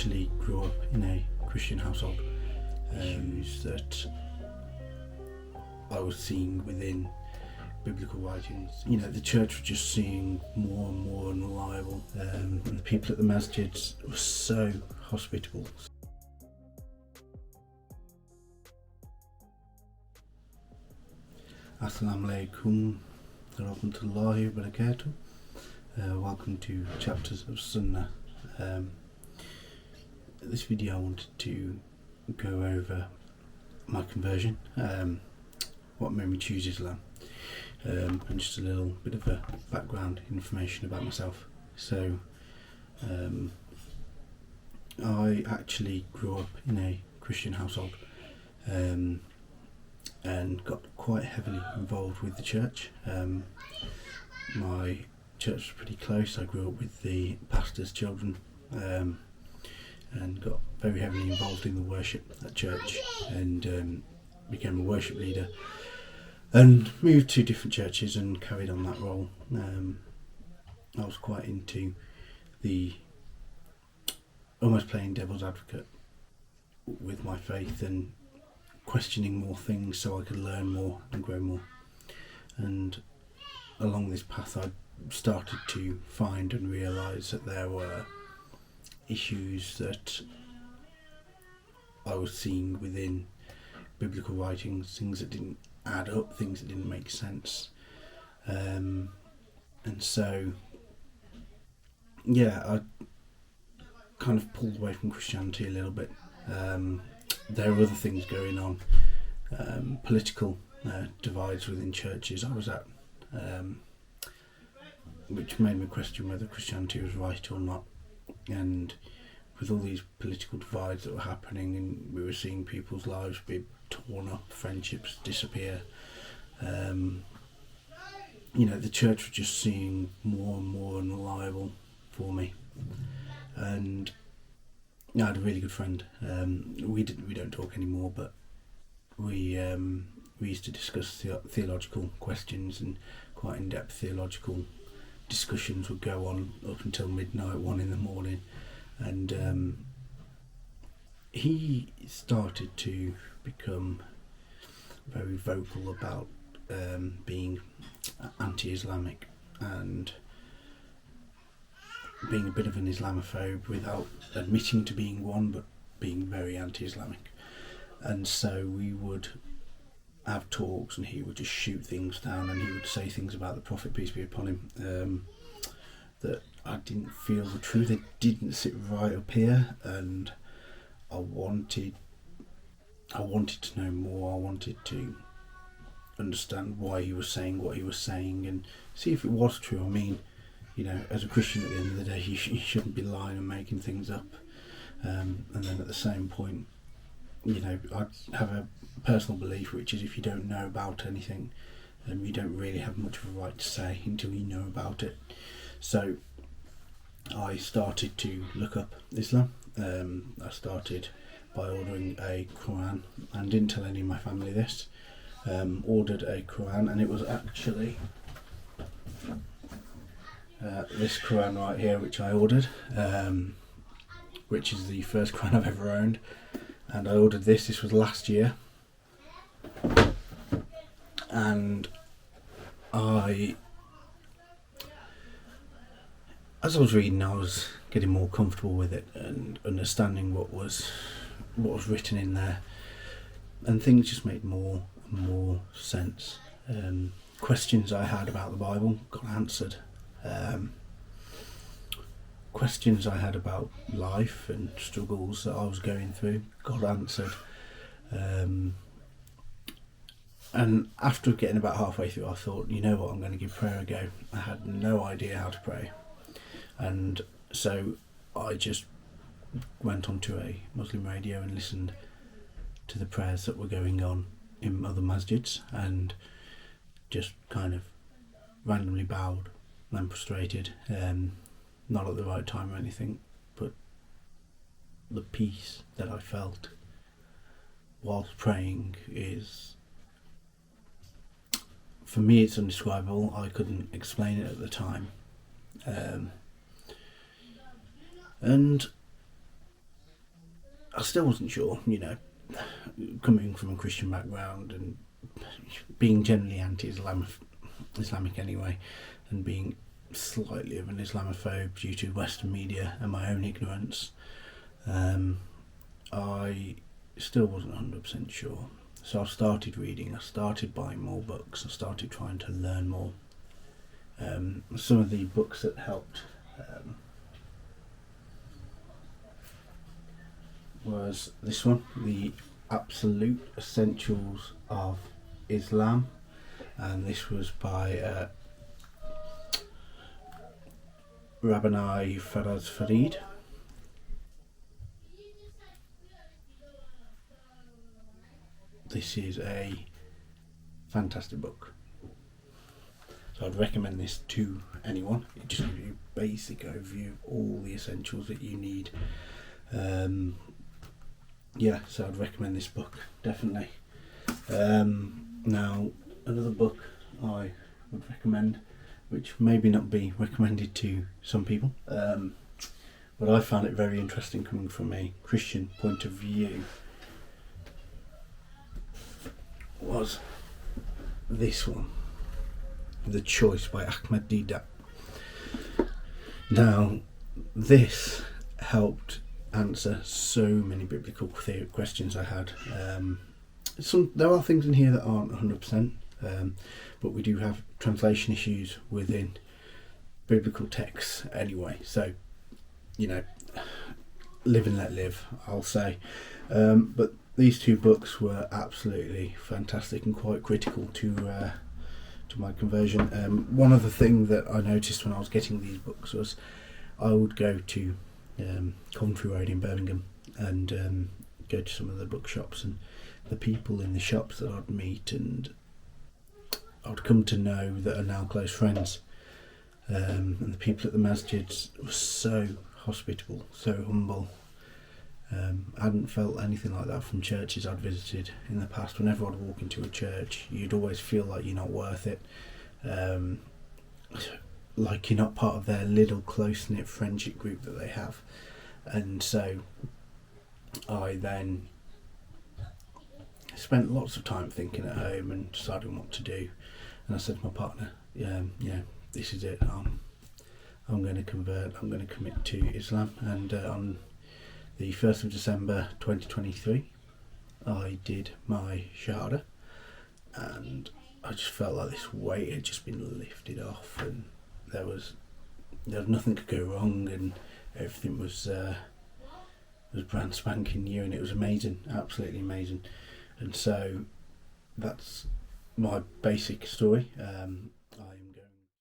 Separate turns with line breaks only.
actually grew up in a Christian household. Issues that I was seeing within biblical writings. The church was just seeing more and more unreliable, and the people at the masjids were so hospitable. Assalamu alaikum wa rahmatullahi wa barakatuh. Welcome to Chapters of Sunnah. This video I wanted to go over my conversion, what made me choose Islam, and just a little bit of a background information about myself. So I actually grew up in a Christian household, and got quite heavily involved with the church. My church was pretty close. I grew up with the pastor's children, and got very heavily involved in the worship at church, and became a worship leader, and moved to different churches and carried on that role. I was quite into the almost playing devil's advocate with my faith and questioning more things so I could learn more and grow more. And along this path I started to find and realise that there were issues that I was seeing within biblical writings, things that didn't add up, things that didn't make sense. And so I kind of pulled away from Christianity a little bit. There were other things going on, political divides within churches I was at, which made me question whether Christianity was right or not. And with all these political divides that were happening, and we were seeing people's lives be torn up, friendships disappear, the church was just seeing more and more unreliable for me. And I had a really good friend. We don't talk anymore, but we used to discuss theological questions, and quite in-depth theological discussions would go on up until midnight, 1 a.m, and he started to become very vocal about being anti-Islamic and being a bit of an Islamophobe without admitting to being one, but being very anti-Islamic. And so we would have talks, and he would just shoot things down, and he would say things about the Prophet, peace be upon him, that I didn't feel the truth. They didn't sit right up here, and I wanted to know more. I wanted to understand why he was saying what he was saying and see if it was true. I mean, as a Christian, at the end of the day, you shouldn't be lying and making things up. And then at the same point, I have a personal belief, which is if you don't know about anything, you don't really have much of a right to say until you know about it. So I started to look up Islam. I started by ordering a Quran, and didn't tell any of my family this. Ordered a Quran, and it was actually this Quran right here, which I ordered, which is the first Quran I've ever owned. And I ordered this. This was last year, and as I was reading, I was getting more comfortable with it and understanding what was written in there, and things just made more and more sense. Questions I had about the Bible got answered. Questions I had about life and struggles that I was going through got answered. And after getting about halfway through, I thought, you know what, I'm going to give prayer a go. I had no idea how to pray, and so I just went onto a Muslim radio and listened to the prayers that were going on in other masjids, and just kind of randomly bowed and prostrated, not at the right time or anything, but the peace that I felt whilst praying is, for me, it's indescribable. I couldn't explain it at the time. And I still wasn't sure, coming from a Christian background and being generally anti-Islamic anyway, and being slightly of an Islamophobe due to Western media and my own ignorance, I still wasn't 100% sure. So I started reading, I started buying more books, I started trying to learn more. Some of the books that helped was this one, The Absolute Essentials of Islam, and this was by Rabbi Faraz Farid. This is a fantastic book. So I'd recommend this to anyone. It just gives you a basic overview of all the essentials that you need. So I'd recommend this book, definitely. Now, another book I would recommend, which maybe not be recommended to some people, but I found it very interesting coming from a Christian point of view, was this one, The Choice by Ahmed Deedat. Now, this helped answer so many biblical questions I had. There are things in here that aren't 100%, but we do have translation issues within biblical texts anyway. So, live and let live, I'll say. But these two books were absolutely fantastic and quite critical to my conversion. One of the things that I noticed when I was getting these books was I would go to Coventry Road in Birmingham and go to some of the bookshops, and the people in the shops that I'd meet and I'd come to know that are now close friends, and the people at the masjids were so hospitable, so humble. I hadn't felt anything like that from churches I'd visited in the past. Whenever I'd walk into a church, you'd always feel like you're not worth it, like you're not part of their little close-knit friendship group that they have. And so I then spent lots of time thinking at home and deciding what to do, and I said to my partner, this is it, I'm going to convert, I'm going to commit to Islam. And on the 1st of December 2023 I did my Shahada, and I just felt like this weight had just been lifted off, and there was nothing could go wrong, and everything was brand spanking new, and it was amazing, absolutely amazing. And so that's my basic story.